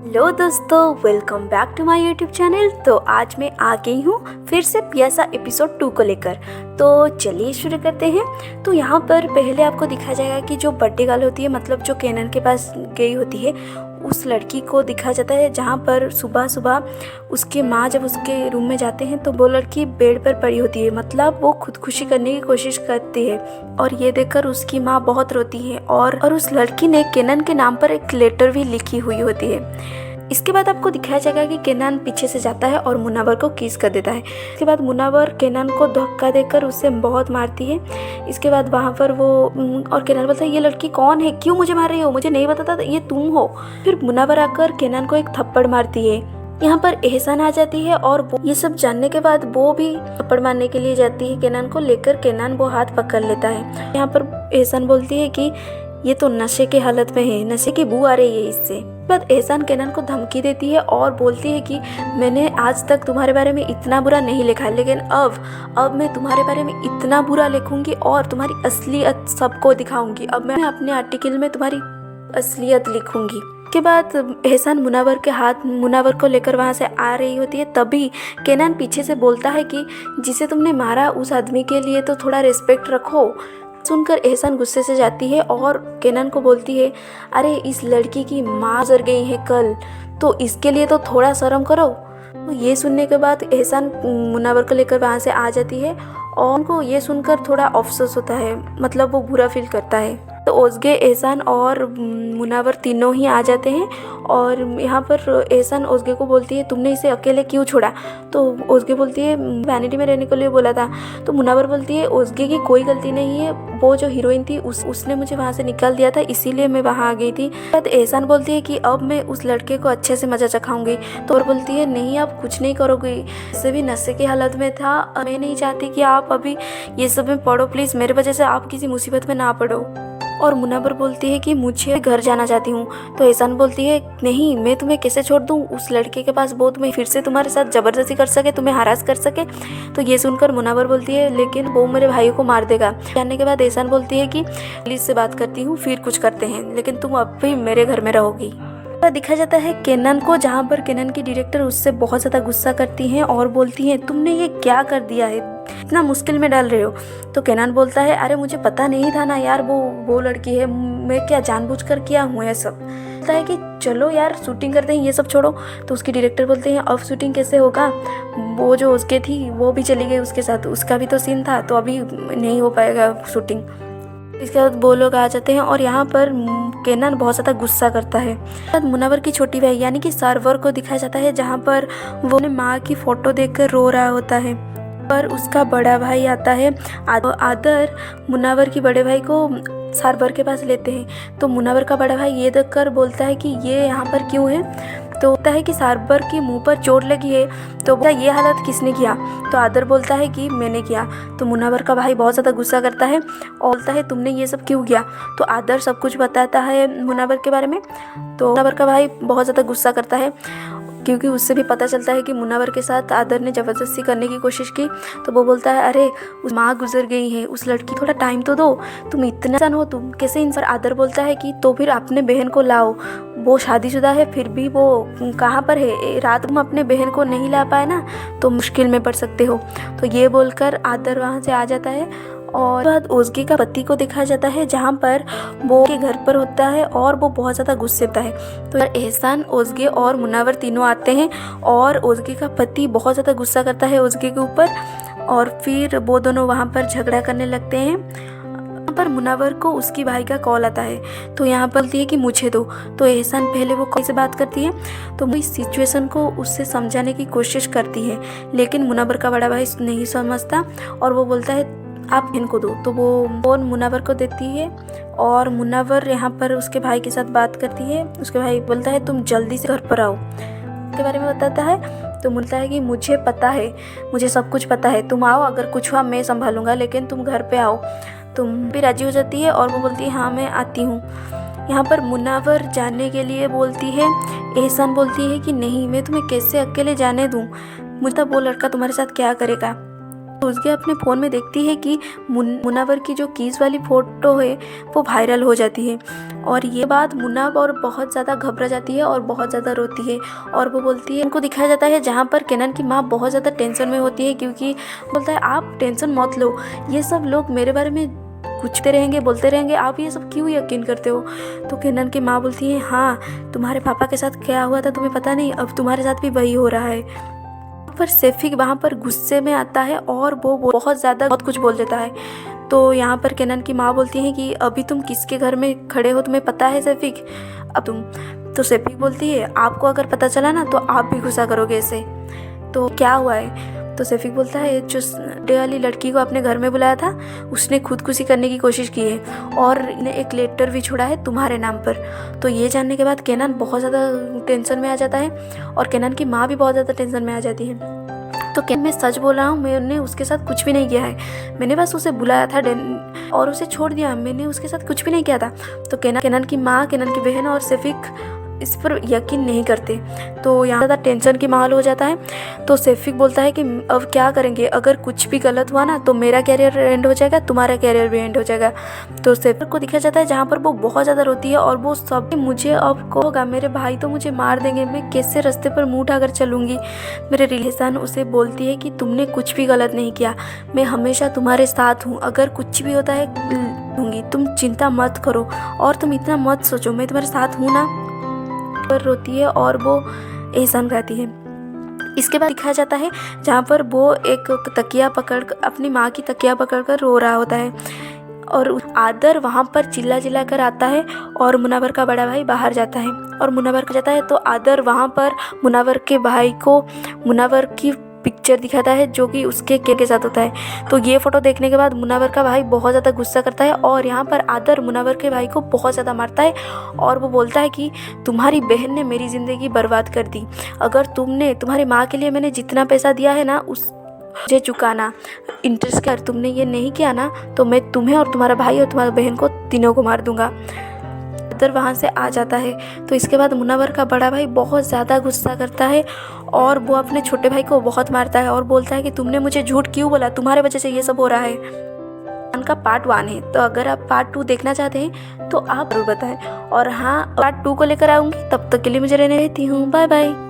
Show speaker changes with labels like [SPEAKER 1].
[SPEAKER 1] Hello दोस्तों, welcome back to my YouTube channel. तो आज मैं आ गई हूँ फिर से पियासा एपिसोड 2 को लेकर। तो चलिए शुरू करते हैं। तो यहाँ पर पहले आपको दिखाया जाएगा कि जो बर्थडे गर्ल होती है, मतलब जो केनन के पास गई होती है, उस लड़की को दिखाया जाता है। जहाँ पर सुबह सुबह उसके माँ जब उसके रूम में जाते हैं तो वो लड़की बेड पर पड़ी होती है, मतलब वो खुदकुशी करने की कोशिश करती है। और ये देखकर उसकी माँ बहुत रोती है और उस लड़की ने केनन के नाम पर एक लेटर भी लिखी हुई होती है। इसके बाद आपको दिखाया जाएगा कि केनन पीछे से जाता है और मुनावर को किस कर देता है। इसके बाद मुनावर केनन को धक्का देकर उससे बहुत मारती है। इसके बाद वहाँ पर वो और केनन बोलता है, ये लड़की कौन है, क्यों मुझे मार रही हो, मुझे नहीं पता था ये तुम हो। फिर मुनावर आकर केनन को एक थप्पड़ मारती है। यहाँ पर एहसान आ जाती है और ये सब जानने के बाद वो भी थप्पड़ मारने के लिए जाती है केनन को लेकर। केनन वो हाथ पकड़ लेता है। यहाँ पर एहसान बोलती है कि ये तो नशे के हालत में है, नशे की बू आ रही है इससे। बाद एहसान केनन को धमकी देती है और बोलती है कि मैंने आज तक तुम्हारे बारे में इतना बुरा नहीं लिखा, लेकिन अब मैं तुम्हारे बारे में इतना बुरा लिखूंगी और तुम्हारी असलियत सबको दिखाऊंगी। अब मैं अपने आर्टिकल में तुम्हारी असलियत लिखूंगी। के बाद एहसान मुनावर को लेकर वहाँ से आ रही होती है। तभी केनन पीछे से बोलता है कि जिसे तुमने मारा उस आदमी के लिए तो थोड़ा रिस्पेक्ट रखो। सुनकर एहसान गुस्से से जाती है और केनन को बोलती है, अरे इस लड़की की माँ गुजर गई है कल, तो इसके लिए तो थोड़ा शर्म करो। तो ये सुनने के बाद एहसान मुनावर को लेकर वहाँ से आ जाती है और उनको ये सुनकर थोड़ा अफसोस होता है, मतलब वो बुरा फील करता है। तो ओज़गे, एहसान और मुनावर तीनों ही आ जाते हैं और यहाँ पर एहसान ओज़गे को बोलती है, तुमने इसे अकेले क्यों छोड़ा। तो ओज़गे बोलती है, वैनिटी में रहने के लिए बोला था। तो मुनावर बोलती है, ओज़गे की कोई गलती नहीं है, वो जो हीरोइन थी उसने मुझे वहाँ से निकाल दिया था, इसीलिए मैं वहाँ आ गई थी। बाद एहसान बोलती है कि अब मैं उस लड़के को अच्छे से मजा चखाऊंगी। तो और बोलती है, नहीं आप कुछ नहीं करोगे, इससे भी नशे की हालत में था, मैं नहीं चाहती कि आप अभी ये सब में पढ़ो, प्लीज़ मेरे वजह से आप किसी मुसीबत में ना पड़ो। और मुनावर बोलती है कि मुझे घर जाना चाहती हूँ। तो एहसान बोलती है, नहीं मैं तुम्हें कैसे छोड़ दूँ, उस लड़के के पास वो तुम्हें फिर से तुम्हारे साथ ज़बरदस्ती कर सके, तुम्हें हरास कर सके। तो ये सुनकर मुनावर बोलती है, लेकिन वो मेरे भाई को मार देगा। जानने के बाद एहसान बोलती है कि पुलिस से बात करती हूँ, फिर कुछ करते हैं, लेकिन तुम अब भी मेरे घर में रहोगी। दिखा जाता है केनन को, जहाँ पर केनन की डायरेक्टर उससे बहुत ज़्यादा गुस्सा करती हैं और बोलती हैं, तुमने ये क्या कर दिया है, इतना मुश्किल में डाल रहे हो। तो केनन बोलता है, अरे मुझे पता नहीं था ना यार वो लड़की है, मैं क्या जानबूझकर किया हूँ ये सब। बोलता है कि चलो यार शूटिंग करते हैं, ये सब छोड़ो। तो उसकी डायरेक्टर बोलते हैं, अब शूटिंग कैसे होगा, वो जो उसके थी वो भी चली गई उसके साथ, उसका भी तो सीन था, तो अभी नहीं हो पाएगा शूटिंग। इसके बाद वो लोग आ जाते हैं और यहाँ पर केनन बहुत ज़्यादा गुस्सा करता है। बाद मुनावर की छोटी बहन यानी कि सरवर को दिखाया जाता है, जहाँ पर वो अपने माँ की फ़ोटो देखकर रो रहा होता है। पर उसका बड़ा भाई आता है आदर मुनावर की बड़े भाई को सरवर के पास लेते हैं। तो मुनावर का बड़ा भाई ये देखकर बोलता है कि ये यहाँ पर क्यों है। तो होता है कि सरवर के मुंह पर चोट लगी है। तो ये हालत किसने किया। तो आदर बोलता है कि मैंने किया। तो मुनावर का भाई बहुत ज़्यादा गुस्सा करता है और बोलता है, तुमने ये सब क्यों किया। तो आदर सब कुछ बताता है मुनावर के बारे में। तो मुनावर का भाई बहुत ज़्यादा गुस्सा करता है क्योंकि उससे भी पता चलता है कि मुनावर के साथ आदर ने ज़बरदस्ती करने की कोशिश की। तो वो बोलता है, अरे उस माँ गुजर गई है, उस लड़की थोड़ा टाइम तो दो, तुम इतना इंसान हो, तुम कैसे इंसान। आदर बोलता है कि तो फिर अपने बहन को लाओ, वो शादीशुदा है, फिर भी वो कहाँ पर है, रात में अपने बहन को नहीं ला पाए ना तो मुश्किल में पड़ सकते हो। तो ये बोलकर आदर वहाँ से आ जाता है। और बाद ओज़गे का पति को दिखाया जाता है, जहाँ पर वो के घर पर होता है और वो बहुत ज़्यादा गुस्से होता है। तो एहसान, ओज़गे और मुनावर तीनों आते हैं और ओज़गे का पति बहुत ज़्यादा गुस्सा करता है ओज़गे के ऊपर और फिर वो दोनों वहाँ पर झगड़ा करने लगते हैं। यहाँ पर मुनावर को उसकी भाई का कॉल आता है। तो यहाँ पर बोलती है कि मुझे दो। तो एहसान पहले वो कॉल से बात करती है, तो वो इस सिचुएशन को उससे समझाने की कोशिश करती है, लेकिन मुनावर का बड़ा भाई नहीं समझता और वो बोलता है, आप इनको दो। तो वो फ़ोन मुनावर को देती है और मुनावर यहाँ पर उसके भाई के साथ बात करती है। उसके भाई बोलता है, तुम जल्दी से घर पर आओ, के बारे में बताता है। तो बोलता है कि मुझे पता है, मुझे सब कुछ पता है, तुम आओ, अगर कुछ हुआ मैं संभालूंगा, लेकिन तुम घर पे आओ। तुम भी राजी हो जाती है और वो बोलती है, हाँ मैं आती हूँ। यहाँ पर मुनावर जाने के लिए बोलती है। एहसान बोलती है कि नहीं, मैं तुम्हें कैसे अकेले जाने दूँ, मुझे वो लड़का तुम्हारे साथ क्या करेगा। तो उसके अपने फ़ोन में देखती है कि मुनावर की जो कीज़ वाली फ़ोटो है वो वायरल हो जाती है। और ये बात मुनावर बहुत ज़्यादा घबरा जाती है और बहुत ज़्यादा रोती है। और वो बोलती है, उनको दिखाया जाता है जहाँ पर केनन की माँ बहुत ज़्यादा टेंशन में होती है, क्योंकि बोलता है आप टेंशन मत लो, ये सब लोग मेरे बारे में पूछते रहेंगे, बोलते रहेंगे, आप ये सब क्यों यकीन करते हो। तो केनन की माँ बोलती है, हाँ तुम्हारे पापा के साथ क्या हुआ था तुम्हें पता नहीं, अब तुम्हारे साथ भी वही हो रहा है। पर सैफिक वहाँ पर गुस्से में आता है और वो बहुत ज़्यादा बहुत कुछ बोल देता है। तो यहाँ पर केनन की माँ बोलती है कि अभी तुम किसके घर में खड़े हो तुम्हें पता है सैफिक, अब तुम। तो सैफिक बोलती है, आपको अगर पता चला ना तो आप भी गुस्सा करोगे ऐसे, तो क्या हुआ है। तो सैफिक बोलता है, जो बर्थडे वाली लड़की को अपने घर में बुलाया था उसने खुदकुशी करने की कोशिश की है और ने एक लेटर भी छोड़ा है तुम्हारे नाम पर। तो ये जानने के बाद केनन बहुत ज़्यादा टेंशन में आ जाता है और केनन की माँ भी बहुत ज़्यादा टेंशन में आ जाती है। तो क्या मैं सच बोल रहा हूँ, मैंने उसके साथ कुछ भी नहीं किया है, मैंने बस उसे बुलाया था और उसे छोड़ दिया, मैंने उसके साथ कुछ भी नहीं किया था। तो केनन की माँ, केनन की बहन और सैफिक इस पर यकीन नहीं करते। तो यहाँ ज़्यादा टेंशन की माहौल हो जाता है। तो सैफिक बोलता है कि अब क्या करेंगे, अगर कुछ भी गलत हुआ ना तो मेरा कैरियर एंड हो जाएगा, तुम्हारा कैरियर भी एंड हो जाएगा। तो सैफिक को दिखाया जाता है जहाँ पर वो बहुत ज़्यादा रोती है और वो सब, मुझे अब को होगा, मेरे भाई तो मुझे मार देंगे, मैं कैसे रास्ते पर मुँह उठाकर चलूँगी। मेरे रिलेशन उसे बोलती है कि तुमने कुछ भी गलत नहीं किया, मैं हमेशा तुम्हारे साथ हूँ, अगर कुछ भी होता है दूँगी, तुम चिंता मत करो और तुम इतना मत सोचो, मैं तुम्हारे साथ हूँ ना। पर रोती है और वो एहसान गाती है। इसके बाद दिखाया जाता है जहाँ पर वो एक तकिया पकड़, अपनी माँ की तकिया पकड़कर रो रहा होता है और आदर वहाँ पर चिल्ला कर आता है और मुनावर का बड़ा भाई बाहर जाता है और मुनावर का जाता है। तो आदर वहाँ पर मुनावर के भाई को मुनावर की पिक्चर दिखाता है जो कि उसके के साथ होता है। तो ये फ़ोटो देखने के बाद मुनावर का भाई बहुत ज़्यादा गुस्सा करता है और यहाँ पर आदर मुनावर के भाई को बहुत ज़्यादा मारता है और वो बोलता है कि तुम्हारी बहन ने मेरी ज़िंदगी बर्बाद कर दी, अगर तुमने, तुम्हारी माँ के लिए मैंने जितना पैसा दिया है ना उस मुझे चुकाना, इंटरेस्ट कर तुमने ये नहीं किया ना तो मैं तुम्हें और तुम्हारा भाई और तुम्हारी बहन को तीनों को मार दूंगा। आदर वहाँ से आ जाता है। तो इसके बाद मुनावर का बड़ा भाई बहुत ज़्यादा गुस्सा करता है और वो अपने छोटे भाई को बहुत मारता है और बोलता है कि तुमने मुझे झूठ क्यों बोला, तुम्हारे वजह से ये सब हो रहा है। उनका पार्ट 1 है, तो अगर आप पार्ट 2 देखना चाहते हैं तो आप जरूर बताएं। और हाँ, पार्ट 2 को लेकर आऊँगी, तब तक के लिए मुझे रहने देती हूँ, बाय बाय।